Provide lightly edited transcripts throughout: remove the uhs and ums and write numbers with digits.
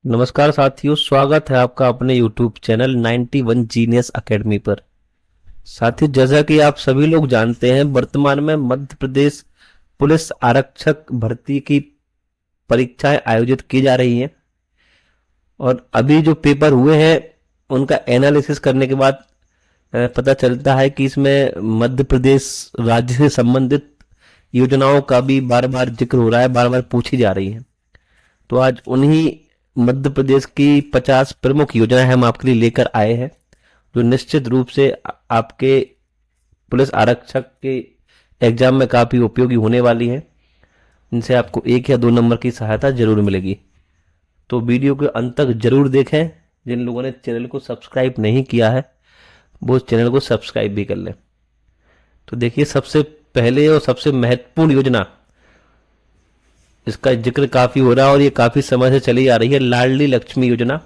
नमस्कार साथियों, स्वागत है आपका अपने YouTube चैनल 91 जीनियस एकेडमी पर। साथियों, जैसा कि आप सभी लोग जानते हैं, वर्तमान में मध्य प्रदेश पुलिस आरक्षक भर्ती की परीक्षाएं आयोजित की जा रही हैं और अभी जो पेपर हुए हैं उनका एनालिसिस करने के बाद पता चलता है कि इसमें मध्य प्रदेश राज्य से संबंधित योजनाओं का भी बार बार जिक्र हो रहा है, बार बार पूछी जा रही है। तो आज उन्हीं मध्य प्रदेश की 50 प्रमुख योजनाएं हम आपके लिए लेकर आए हैं, जो निश्चित रूप से आपके पुलिस आरक्षक के एग्जाम में काफी उपयोगी होने वाली है। इनसे आपको 1 या 2 नंबर की सहायता जरूर मिलेगी। तो वीडियो के अंत तक जरूर देखें। जिन लोगों ने चैनल को सब्सक्राइब नहीं किया है वो चैनल को सब्सक्राइब भी कर लें। तो देखिए, सबसे पहले और सबसे महत्वपूर्ण योजना, इसका जिक्र काफी हो रहा है और ये काफी समय से चली आ रही है, लाडली लक्ष्मी योजना।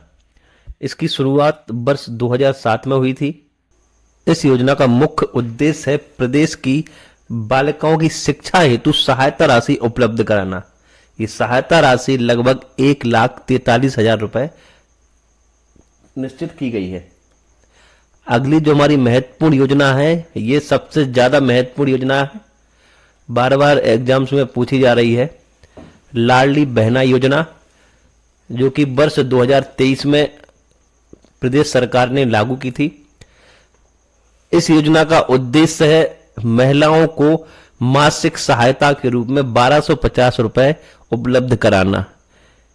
इसकी शुरुआत वर्ष 2007 में हुई थी। इस योजना का मुख्य उद्देश्य है प्रदेश की बालिकाओं की शिक्षा हेतु सहायता राशि उपलब्ध कराना। ये सहायता राशि लगभग 1,43,000 रुपए निश्चित की गई है। अगली जो हमारी महत्वपूर्ण योजना है, ये सबसे ज्यादा महत्वपूर्ण योजना है, बार बार एग्जाम्स में पूछी जा रही है, लाडली बहना योजना, जो कि वर्ष 2023 में प्रदेश सरकार ने लागू की थी। इस योजना का उद्देश्य है महिलाओं को मासिक सहायता के रूप में 1250 रुपए उपलब्ध कराना।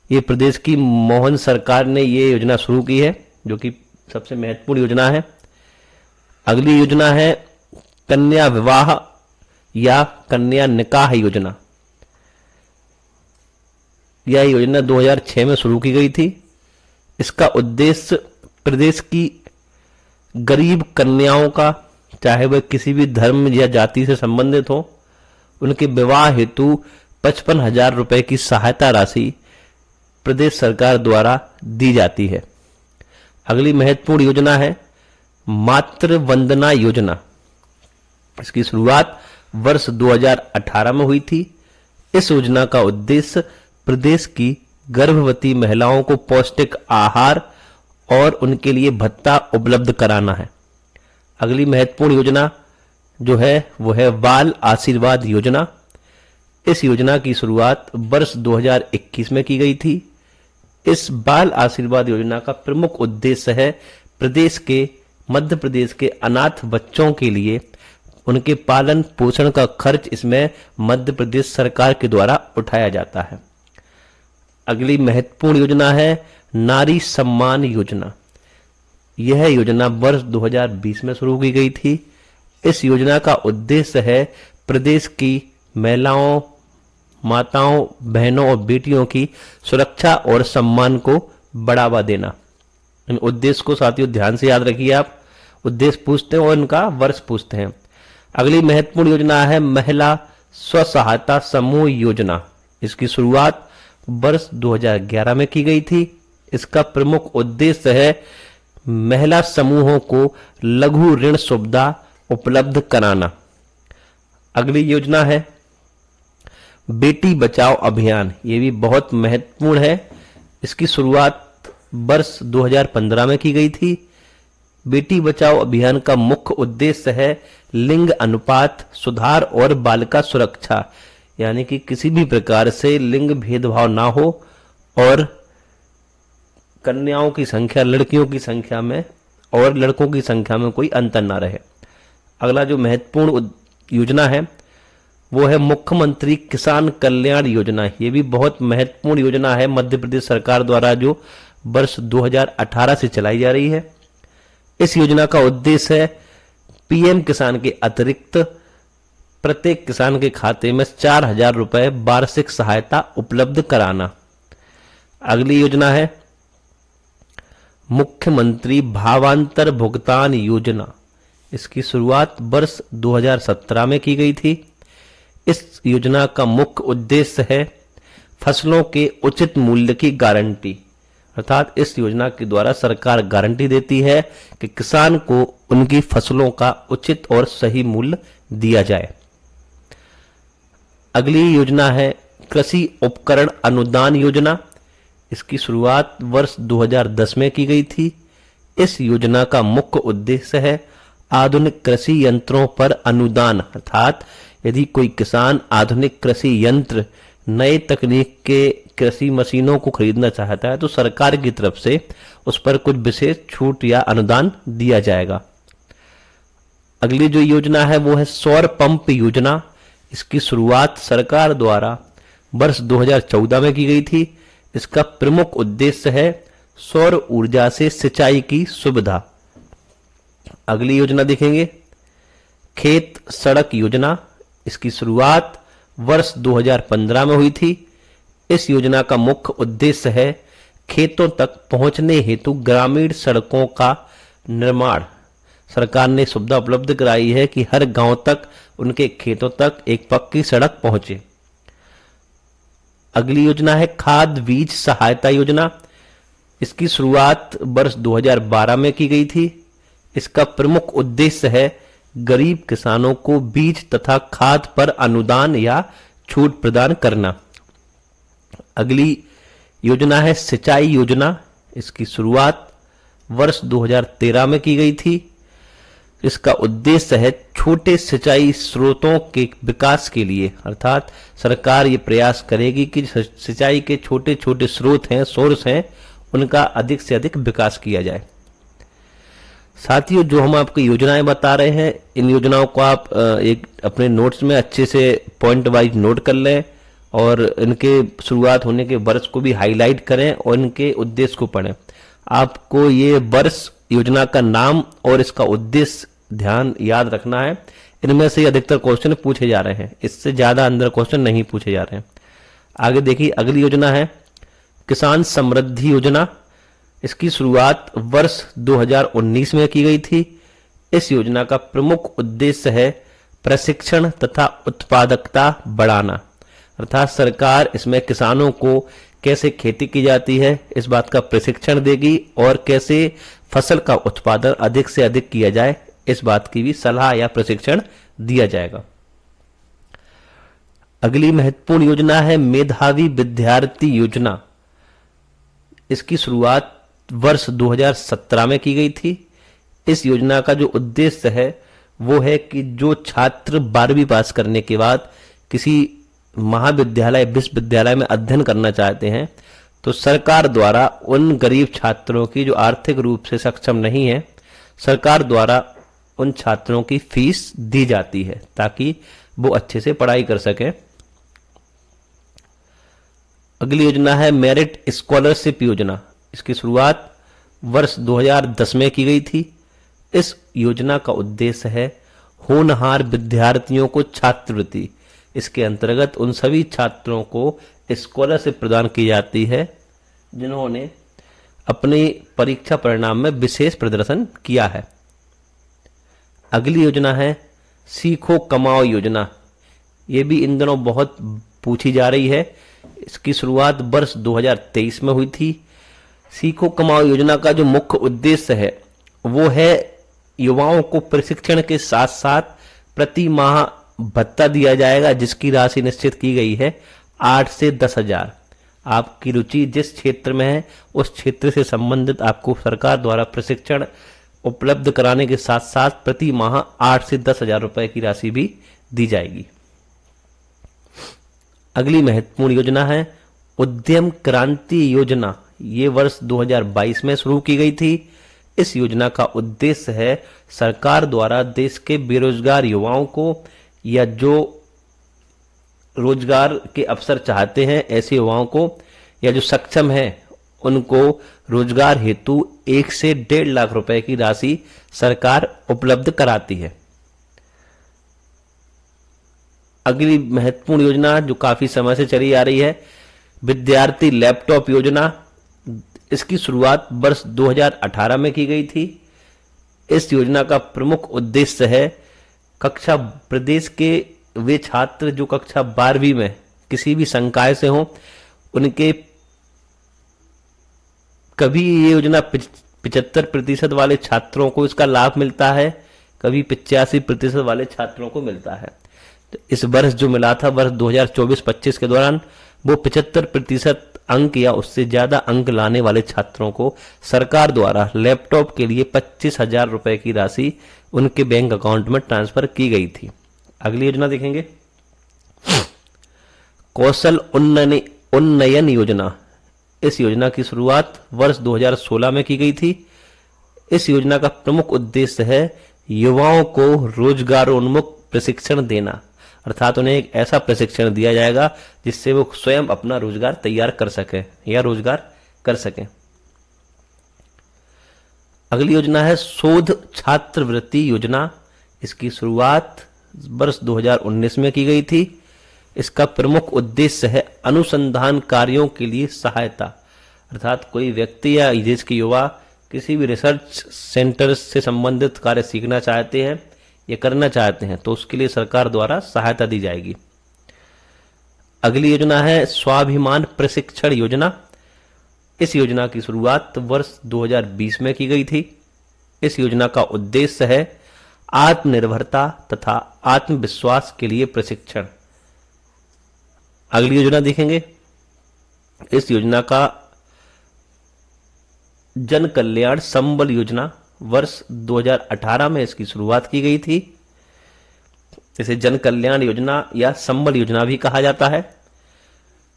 ये प्रदेश की मोहन सरकार ने ये योजना शुरू की है, जो कि सबसे महत्वपूर्ण योजना है। अगली योजना है कन्या विवाह या कन्या निकाह योजना। यह योजना 2006 में शुरू की गई थी। इसका उद्देश्य प्रदेश की गरीब कन्याओं का, चाहे वह किसी भी धर्म या जाति से संबंधित हो, उनके विवाह हेतु 55,000 रुपए की सहायता राशि प्रदेश सरकार द्वारा दी जाती है। अगली महत्वपूर्ण योजना है मातृ वंदना योजना। इसकी शुरुआत वर्ष 2018 में हुई थी। इस योजना का उद्देश्य प्रदेश की गर्भवती महिलाओं को पौष्टिक आहार और उनके लिए भत्ता उपलब्ध कराना है। अगली महत्वपूर्ण योजना जो है वो है बाल आशीर्वाद योजना। इस योजना की शुरुआत वर्ष 2021 में की गई थी। इस बाल आशीर्वाद योजना का प्रमुख उद्देश्य है मध्य प्रदेश के अनाथ बच्चों के लिए उनके पालन पोषण का खर्च इसमें मध्य प्रदेश सरकार के द्वारा उठाया जाता है। अगली महत्वपूर्ण योजना है नारी सम्मान योजना। यह योजना वर्ष 2020 में शुरू की गई थी। इस योजना का उद्देश्य है प्रदेश की महिलाओं, माताओं, बहनों और बेटियों की सुरक्षा और सम्मान को बढ़ावा देना। इन उद्देश्य को साथियों ध्यान से याद रखिए। आप उद्देश्य पूछते हैं और इनका वर्ष पूछते हैं। अगली महत्वपूर्ण योजना है महिला स्व सहायता समूह योजना। इसकी शुरुआत वर्ष 2011 में की गई थी। इसका प्रमुख उद्देश्य है महिला समूहों को लघु ऋण सुविधा उपलब्ध कराना। अगली योजना है बेटी बचाओ अभियान। ये भी बहुत महत्वपूर्ण है। इसकी शुरुआत वर्ष 2015 में की गई थी। बेटी बचाओ अभियान का मुख्य उद्देश्य है लिंग अनुपात सुधार और बालिका सुरक्षा, यानी कि किसी भी प्रकार से लिंग भेदभाव ना हो और कन्याओं की संख्या लड़कियों की संख्या में और लड़कों की संख्या में कोई अंतर ना रहे। अगला जो महत्वपूर्ण योजना है वो है मुख्यमंत्री किसान कल्याण योजना। ये भी बहुत महत्वपूर्ण योजना है मध्य प्रदेश सरकार द्वारा, जो वर्ष 2018 से चलाई जा रही है। इस योजना का उद्देश्य है पीएम किसान के अतिरिक्त प्रत्येक किसान के खाते में 4,000 रुपए वार्षिक सहायता उपलब्ध कराना। अगली योजना है मुख्यमंत्री भावांतर भुगतान योजना। इसकी शुरुआत वर्ष 2017 में की गई थी। इस योजना का मुख्य उद्देश्य है फसलों के उचित मूल्य की गारंटी, अर्थात इस योजना के द्वारा सरकार गारंटी देती है कि किसान को उनकी फसलों का उचित और सही मूल्य दिया जाए। अगली योजना है कृषि उपकरण अनुदान योजना। इसकी शुरुआत वर्ष 2010 में की गई थी। इस योजना का मुख्य उद्देश्य है आधुनिक कृषि यंत्रों पर अनुदान, अर्थात यदि कोई किसान आधुनिक कृषि यंत्र, नए तकनीक के कृषि मशीनों को खरीदना चाहता है तो सरकार की तरफ से उस पर कुछ विशेष छूट या अनुदान दिया जाएगा। अगली जो योजना है वो है सौर पंप योजना। इसकी शुरुआत सरकार द्वारा वर्ष 2014 में की गई थी। इसका प्रमुख उद्देश्य है सौर ऊर्जा से सिंचाई की सुविधा। अगली योजना देखेंगे खेत सड़क योजना। इसकी शुरुआत वर्ष 2015 में हुई थी। इस योजना का मुख्य उद्देश्य है खेतों तक पहुंचने हेतु ग्रामीण सड़कों का निर्माण। सरकार ने सुविधा उपलब्ध कराई है कि हर गांव तक, उनके खेतों तक एक पक्की सड़क पहुंचे। अगली योजना है खाद बीज सहायता योजना। इसकी शुरुआत वर्ष 2012 में की गई थी। इसका प्रमुख उद्देश्य है गरीब किसानों को बीज तथा खाद पर अनुदान या छूट प्रदान करना। अगली योजना है सिंचाई योजना। इसकी शुरुआत वर्ष 2013 में की गई थी। इसका उद्देश्य है छोटे सिंचाई स्रोतों के विकास के लिए, अर्थात सरकार ये प्रयास करेगी कि सिंचाई के छोटे छोटे स्रोत हैं, सोर्स हैं, उनका अधिक से अधिक विकास किया जाए। साथियों, जो हम आपको योजनाएं बता रहे हैं, इन योजनाओं को आप एक अपने नोट्स में अच्छे से पॉइंट वाइज नोट कर लें और इनके शुरुआत होने के वर्ष को भी हाईलाइट करें और इनके उद्देश्य को पढ़ें। आपको ये वर्ष, योजना का नाम और इसका उद्देश्य ध्यान याद रखना है। इनमें से अधिकतर क्वेश्चन पूछे जा रहे हैं, इससे ज्यादा अंदर क्वेश्चन नहीं पूछे जा रहे हैं। आगे देखिए, अगली योजना है किसान समृद्धि योजना। इसकी शुरुआत वर्ष 2019 में की गई थी। इस योजना का प्रमुख उद्देश्य है प्रशिक्षण तथा उत्पादकता बढ़ाना, अर्थात सरकार इसमें किसानों को कैसे खेती की जाती है इस बात का प्रशिक्षण देगी और कैसे फसल का उत्पादन अधिक से अधिक किया जाए इस बात की भी सलाह या प्रशिक्षण दिया जाएगा। अगली महत्वपूर्ण योजना है मेधावी विद्यार्थी योजना। इसकी शुरुआत वर्ष 2017 में की गई थी। इस योजना का जो उद्देश्य है वो है कि जो छात्र 12वीं पास करने के बाद किसी महाविद्यालय, विश्वविद्यालय में अध्ययन करना चाहते हैं तो सरकार द्वारा उन गरीब छात्रों की जो आर्थिक रूप से सक्षम नहीं है, सरकार द्वारा उन छात्रों की फीस दी जाती है ताकि वो अच्छे से पढ़ाई कर सकें। अगली योजना है मेरिट स्कॉलरशिप योजना। इसकी शुरुआत वर्ष 2010 में की गई थी। इस योजना का उद्देश्य है होनहार विद्यार्थियों को छात्रवृत्ति। इसके अंतर्गत उन सभी छात्रों को स्कॉलरशिप प्रदान की जाती है जिन्होंने अपनी परीक्षा परिणाम में विशेष प्रदर्शन किया है। अगली योजना है सीखो कमाओ योजना। ये भी इन दिनों बहुत पूछी जा रही है। इसकी शुरुआत वर्ष 2023 में हुई थी। सीखो कमाओ योजना का जो मुख्य उद्देश्य है वो है युवाओं को प्रशिक्षण के साथ साथ प्रति माह भत्ता दिया जाएगा जिसकी राशि निश्चित की गई है 8 से 10,000। आपकी रुचि जिस क्षेत्र में है उस क्षेत्र से संबंधित आपको सरकार द्वारा प्रशिक्षण उपलब्ध कराने के साथ साथ प्रति माह 8 से 10,000 रुपए की राशि भी दी जाएगी। अगली महत्वपूर्ण योजना है उद्यम क्रांति योजना। ये वर्ष 2022 में शुरू की गई थी। इस योजना का उद्देश्य है सरकार द्वारा देश के बेरोजगार युवाओं को या जो रोजगार के अवसर चाहते हैं ऐसे युवाओं को या जो सक्षम हैं उनको रोजगार हेतु 1 से 1.5 लाख रुपए की राशि सरकार उपलब्ध कराती है। अगली महत्वपूर्ण योजना जो काफी समय से चली आ रही है विद्यार्थी लैपटॉप योजना। इसकी शुरुआत वर्ष 2018 में की गई थी। इस योजना का प्रमुख उद्देश्य है प्रदेश के वे छात्र जो कक्षा 12वीं में किसी भी संकाय से हों, उनके कभी ये योजना 75% वाले छात्रों को इसका लाभ मिलता है, कभी 85% वाले छात्रों को मिलता है। तो इस वर्ष जो मिला था वर्ष 2024-25 के दौरान वो 75% अंक या उससे ज्यादा अंक लाने वाले छात्रों को सरकार द्वारा लैपटॉप के लिए 25,000 रुपए की राशि उनके बैंक अकाउंट में ट्रांसफर की गई थी। अगली योजना देखेंगे, कौशल उन्नयन योजना। इस योजना की शुरुआत वर्ष 2016 में की गई थी। इस योजना का प्रमुख उद्देश्य है युवाओं को रोजगारोन्मुख प्रशिक्षण देना, अर्थात उन्हें एक ऐसा प्रशिक्षण दिया जाएगा जिससे वो स्वयं अपना रोजगार तैयार कर सके या रोजगार कर सकें। अगली योजना है शोध छात्रवृत्ति योजना। इसकी शुरुआत वर्ष 2019 में की गई थी। इसका प्रमुख उद्देश्य है अनुसंधान कार्यों के लिए सहायता, अर्थात कोई व्यक्ति या देश के युवा किसी भी रिसर्च सेंटर से संबंधित कार्य सीखना चाहते हैं या करना चाहते हैं तो उसके लिए सरकार द्वारा सहायता दी जाएगी। अगली योजना है स्वाभिमान प्रशिक्षण योजना। इस योजना की शुरुआत वर्ष 2020 में की गई थी। इस योजना का उद्देश्य है आत्मनिर्भरता तथा आत्मविश्वास के लिए प्रशिक्षण। अगली योजना देखेंगे, इस योजना का जन कल्याण संबल योजना। वर्ष 2018 में इसकी शुरुआत की गई थी। इसे जन कल्याण योजना या संबल योजना भी कहा जाता है,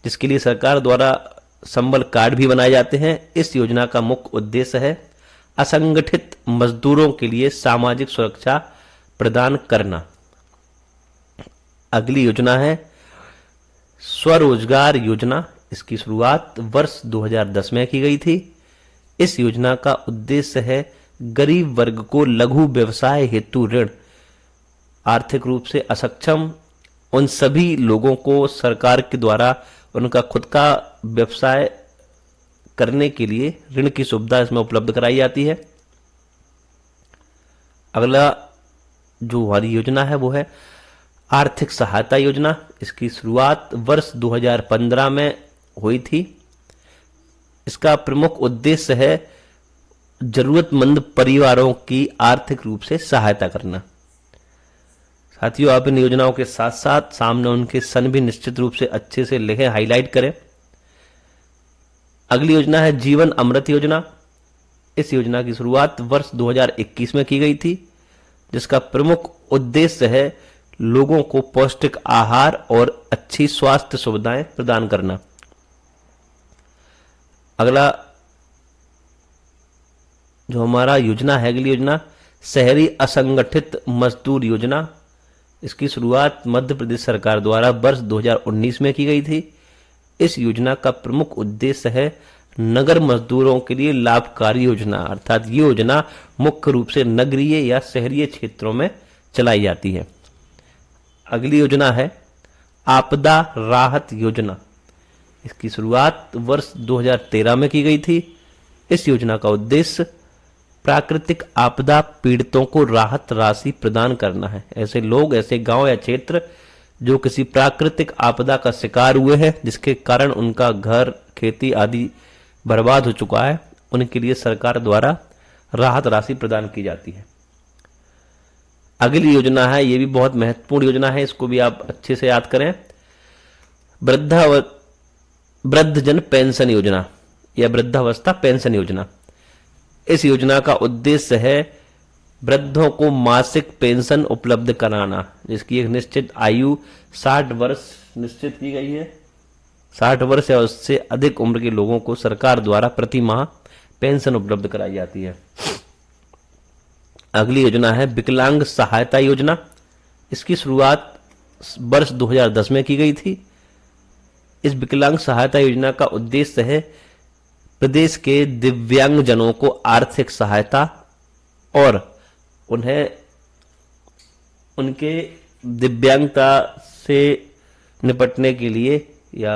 जिसके लिए सरकार द्वारा संबल कार्ड भी बनाए जाते हैं। इस योजना का मुख्य उद्देश्य है असंगठित मजदूरों के लिए सामाजिक सुरक्षा प्रदान करना। अगली योजना है स्वरोजगार योजना। इसकी शुरुआत वर्ष 2010 में की गई थी। इस योजना का उद्देश्य है गरीब वर्ग को लघु व्यवसाय हेतु ऋण। आर्थिक रूप से असक्षम उन सभी लोगों को सरकार के द्वारा उनका खुद का व्यवसाय करने के लिए ऋण की सुविधा इसमें उपलब्ध कराई जाती है। अगला जो हमारी योजना है वो है आर्थिक सहायता योजना। इसकी शुरुआत वर्ष 2015 में हुई थी। इसका प्रमुख उद्देश्य है जरूरतमंद परिवारों की आर्थिक रूप से सहायता करना। साथियों, आप इन योजनाओं के साथ साथ सामने उनके सन भी निश्चित रूप से अच्छे से लिखें, हाईलाइट करें। अगली योजना है जीवन अमृत योजना। इस योजना की शुरुआत वर्ष 2021 में की गई थी, जिसका प्रमुख उद्देश्य है लोगों को पौष्टिक आहार और अच्छी स्वास्थ्य सुविधाएं प्रदान करना। अगला जो हमारा योजना है, अगली योजना शहरी असंगठित मजदूर योजना। इसकी शुरुआत मध्य प्रदेश सरकार द्वारा वर्ष 2019 में की गई थी। इस योजना का प्रमुख उद्देश्य है नगर मजदूरों के लिए लाभकारी योजना, अर्थात ये योजना मुख्य रूप से नगरीय या शहरीय क्षेत्रों में चलाई जाती है। अगली योजना है आपदा राहत योजना। इसकी शुरुआत वर्ष 2013 में की गई थी। इस योजना का उद्देश्य प्राकृतिक आपदा पीड़ितों को राहत राशि प्रदान करना है। ऐसे लोग, ऐसे गांव या क्षेत्र जो किसी प्राकृतिक आपदा का शिकार हुए हैं, जिसके कारण उनका घर, खेती आदि बर्बाद हो चुका है, उनके लिए सरकार द्वारा राहत राशि प्रदान की जाती है। अगली योजना है, ये भी बहुत महत्वपूर्ण योजना है, इसको भी आप अच्छे से याद करें, वृद्धजन पेंशन योजना या वृद्धावस्था पेंशन योजना। इस योजना का उद्देश्य है वृद्धों को मासिक पेंशन उपलब्ध कराना, जिसकी एक निश्चित आयु 60 वर्ष निश्चित की गई है। 60 वर्ष या उससे अधिक उम्र के लोगों को सरकार द्वारा प्रति माह पेंशन उपलब्ध कराई जाती है। अगली योजना है विकलांग सहायता योजना। इसकी शुरुआत वर्ष 2010 में की गई थी। इस विकलांग सहायता योजना का उद्देश्य है प्रदेश के दिव्यांगजनों को आर्थिक सहायता और उन्हें उनके दिव्यांगता से निपटने के लिए या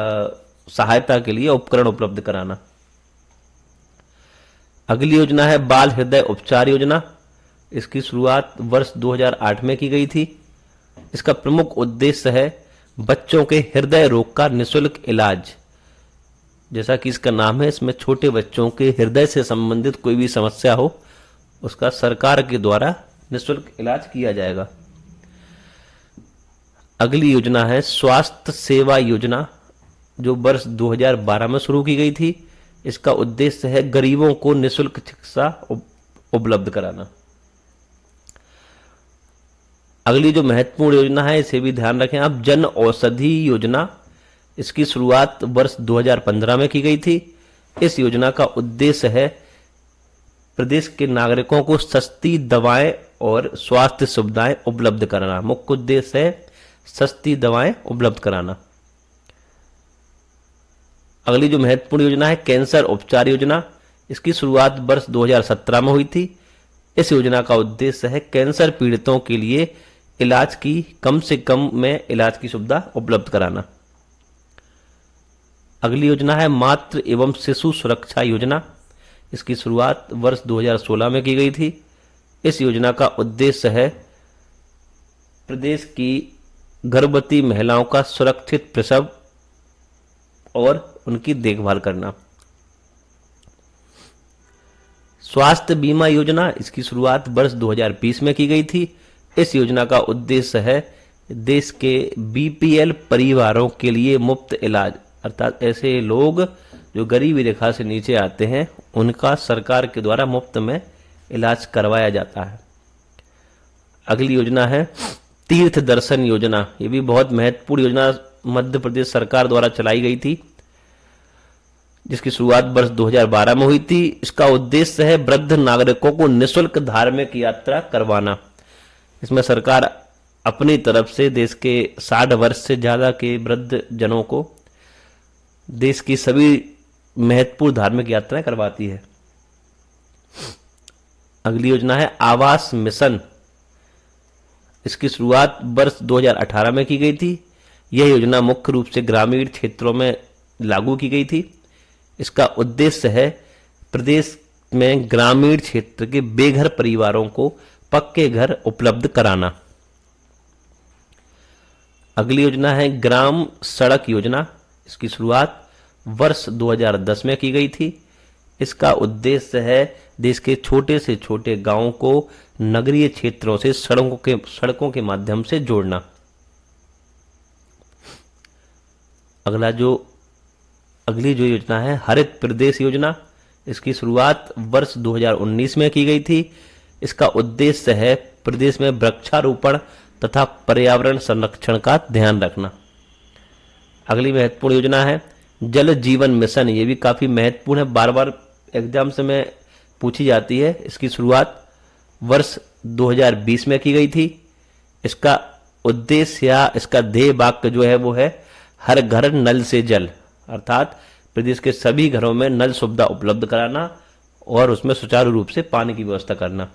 सहायता के लिए उपकरण उपलब्ध कराना। अगली योजना है बाल हृदय उपचार योजना। इसकी शुरुआत वर्ष 2008 में की गई थी। इसका प्रमुख उद्देश्य है बच्चों के हृदय रोग का निःशुल्क इलाज। जैसा कि इसका नाम है, इसमें छोटे बच्चों के हृदय से संबंधित कोई भी समस्या हो उसका सरकार के द्वारा निःशुल्क इलाज किया जाएगा। अगली योजना है स्वास्थ्य सेवा योजना, जो वर्ष 2012 में शुरू की गई थी। इसका उद्देश्य है गरीबों को निःशुल्क चिकित्सा उपलब्ध कराना। अगली जो महत्वपूर्ण योजना है इसे भी ध्यान रखें आप, जन औषधि योजना। इसकी शुरुआत वर्ष 2015 में की गई थी। इस योजना का उद्देश्य है प्रदेश के नागरिकों को सस्ती दवाएं और स्वास्थ्य सुविधाएं उपलब्ध कराना। मुख्य उद्देश्य है सस्ती दवाएं उपलब्ध कराना। अगली जो महत्वपूर्ण योजना है कैंसर उपचार योजना। इसकी शुरुआत वर्ष 2017 में हुई थी। इस योजना का उद्देश्य है कैंसर पीड़ितों के लिए इलाज की कम से कम में इलाज की सुविधा उपलब्ध कराना। अगली योजना है मातृ एवं शिशु सुरक्षा योजना। इसकी शुरुआत वर्ष 2016 में की गई थी। इस योजना का उद्देश्य है प्रदेश की गर्भवती महिलाओं का सुरक्षित प्रसव और उनकी देखभाल करना। स्वास्थ्य बीमा योजना। इसकी शुरुआत वर्ष 2020 में की गई थी। इस योजना का उद्देश्य है देश के बीपीएल परिवारों के लिए मुफ्त इलाज, अर्थात ऐसे लोग जो गरीबी रेखा से नीचे आते हैं उनका सरकार के द्वारा मुफ्त में इलाज करवाया जाता है। अगली योजना है तीर्थ दर्शन योजना। ये भी बहुत महत्वपूर्ण योजना मध्य प्रदेश सरकार द्वारा चलाई गई थी, जिसकी शुरुआत वर्ष 2012 में हुई थी। इसका उद्देश्य है वृद्ध नागरिकों को निःशुल्क धार्मिक यात्रा करवाना। इसमें सरकार अपनी तरफ से देश के 60 वर्ष से ज्यादा के वृद्ध जनों को देश की सभी महत्वपूर्ण धार्मिक यात्राएं करवाती है। अगली योजना है आवास मिशन। इसकी शुरुआत वर्ष 2018 में की गई थी। यह योजना मुख्य रूप से ग्रामीण क्षेत्रों में लागू की गई थी। इसका उद्देश्य है प्रदेश में ग्रामीण क्षेत्र के बेघर परिवारों को पक्के घर उपलब्ध कराना। अगली योजना है ग्राम सड़क योजना। इसकी शुरुआत वर्ष 2010 में की गई थी। इसका उद्देश्य है देश के छोटे से छोटे गांवों को नगरीय क्षेत्रों से सड़कों के माध्यम से जोड़ना। अगली जो योजना है हरित प्रदेश योजना। इसकी शुरुआत वर्ष 2019 में की गई थी। इसका उद्देश्य है प्रदेश में वृक्षारोपण तथा पर्यावरण संरक्षण का ध्यान रखना। अगली महत्वपूर्ण योजना है जल जीवन मिशन। ये भी काफी महत्वपूर्ण है, बार बार एग्जाम से में पूछी जाती है। इसकी शुरुआत वर्ष 2020 में की गई थी। इसका उद्देश्य या इसका ध्येय वाक्य जो है वो है हर घर नल से जल, अर्थात प्रदेश के सभी घरों में नल सुविधा उपलब्ध कराना और उसमें सुचारू रूप से पानी की व्यवस्था करना।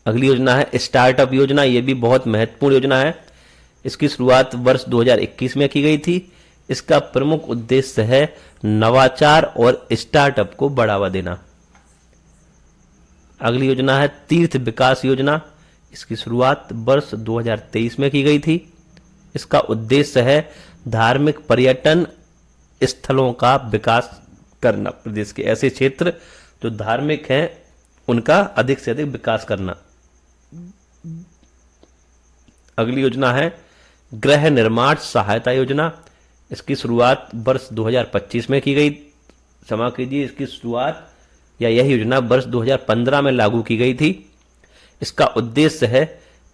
अगली योजना है स्टार्टअप योजना। ये भी बहुत महत्वपूर्ण योजना है। इसकी शुरुआत वर्ष 2021 में की गई थी। इसका प्रमुख उद्देश्य है नवाचार और स्टार्टअप को बढ़ावा देना। अगली योजना है तीर्थ विकास योजना। इसकी शुरुआत वर्ष 2023 में की गई थी। इसका उद्देश्य है धार्मिक पर्यटन स्थलों का विकास करना। प्रदेश के ऐसे क्षेत्र जो धार्मिक हैं उनका अधिक से अधिक विकास करना। अगली योजना है गृह निर्माण सहायता योजना। इसकी शुरुआत वर्ष 2025 में की गई, क्षमा कीजिए, इसकी शुरुआत या यह योजना वर्ष 2015 में लागू की गई थी। इसका उद्देश्य है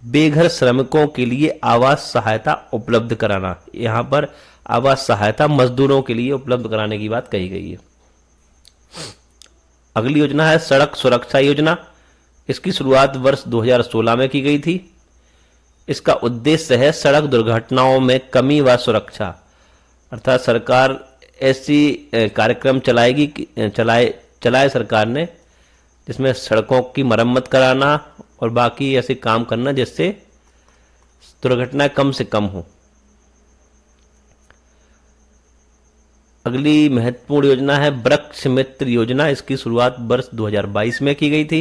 बेघर श्रमिकों के लिए आवास सहायता उपलब्ध कराना। यहां पर आवास सहायता मजदूरों के लिए उपलब्ध कराने की बात कही गई है। अगली योजना है सड़क सुरक्षा योजना। इसकी शुरुआत वर्ष 2016 में की गई थी। इसका उद्देश्य है सड़क दुर्घटनाओं में कमी व सुरक्षा, अर्थात सरकार ऐसी कार्यक्रम चलाए सरकार ने जिसमें सड़कों की मरम्मत कराना और बाकी ऐसे काम करना जिससे दुर्घटनाएं कम से कम हो। अगली महत्वपूर्ण योजना है वृक्ष मित्र योजना। इसकी शुरुआत वर्ष 2022 में की गई थी।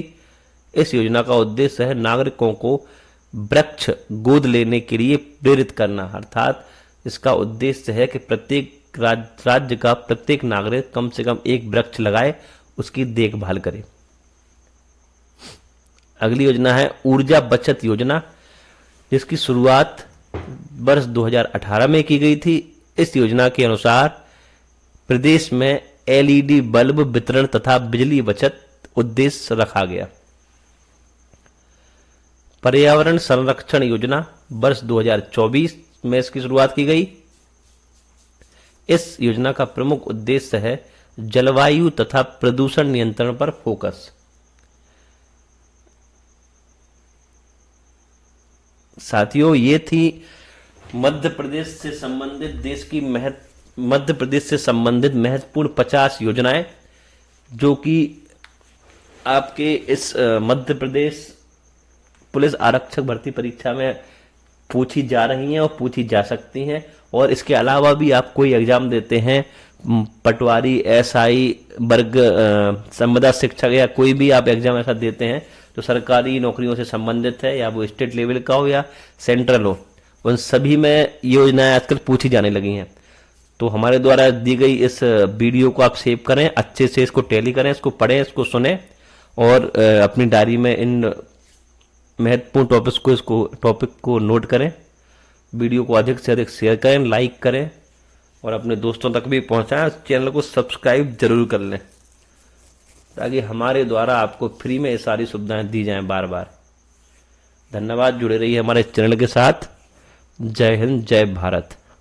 इस योजना का उद्देश्य है नागरिकों को वृक्ष गोद लेने के लिए प्रेरित करना, अर्थात इसका उद्देश्य है कि प्रत्येक राज्य का प्रत्येक नागरिक कम से कम एक वृक्ष लगाए, उसकी देखभाल करे। अगली योजना है ऊर्जा बचत योजना, जिसकी शुरुआत वर्ष 2018 में की गई थी। इस योजना के अनुसार प्रदेश में एलईडी बल्ब वितरण तथा बिजली बचत उद्देश्य रखा गया। पर्यावरण संरक्षण योजना वर्ष 2024 में इसकी शुरुआत की गई। इस योजना का प्रमुख उद्देश्य है जलवायु तथा प्रदूषण नियंत्रण पर फोकस। साथियों, ये थी मध्य प्रदेश से संबंधित महत्वपूर्ण 50 योजनाएं जो कि आपके इस मध्य प्रदेश पुलिस आरक्षक भर्ती परीक्षा में पूछी जा रही हैं और पूछी जा सकती हैं। और इसके अलावा भी आप कोई एग्जाम देते हैं, पटवारी, एसआई, वर्ग संविदा शिक्षक या कोई भी आप एग्जाम ऐसा देते हैं जो सरकारी नौकरियों से संबंधित है, या वो स्टेट लेवल का हो या सेंट्रल हो, उन सभी में योजनाएं आजकल पूछी जाने लगी हैं। तो हमारे द्वारा दी गई इस वीडियो को आप सेव करें, अच्छे से इसको टैली करें, इसको पढ़ें, इसको सुने और अपनी डायरी में इन महत्वपूर्ण टॉपिक को नोट करें। वीडियो को अधिक से अधिक शेयर करें, लाइक करें और अपने दोस्तों तक भी पहुंचाएं। चैनल को सब्सक्राइब जरूर कर लें ताकि हमारे द्वारा आपको फ्री में ये सारी सुविधाएं दी जाएं बार बार। धन्यवाद, जुड़े रहिए हमारे चैनल के साथ। जय हिंद, जय भारत।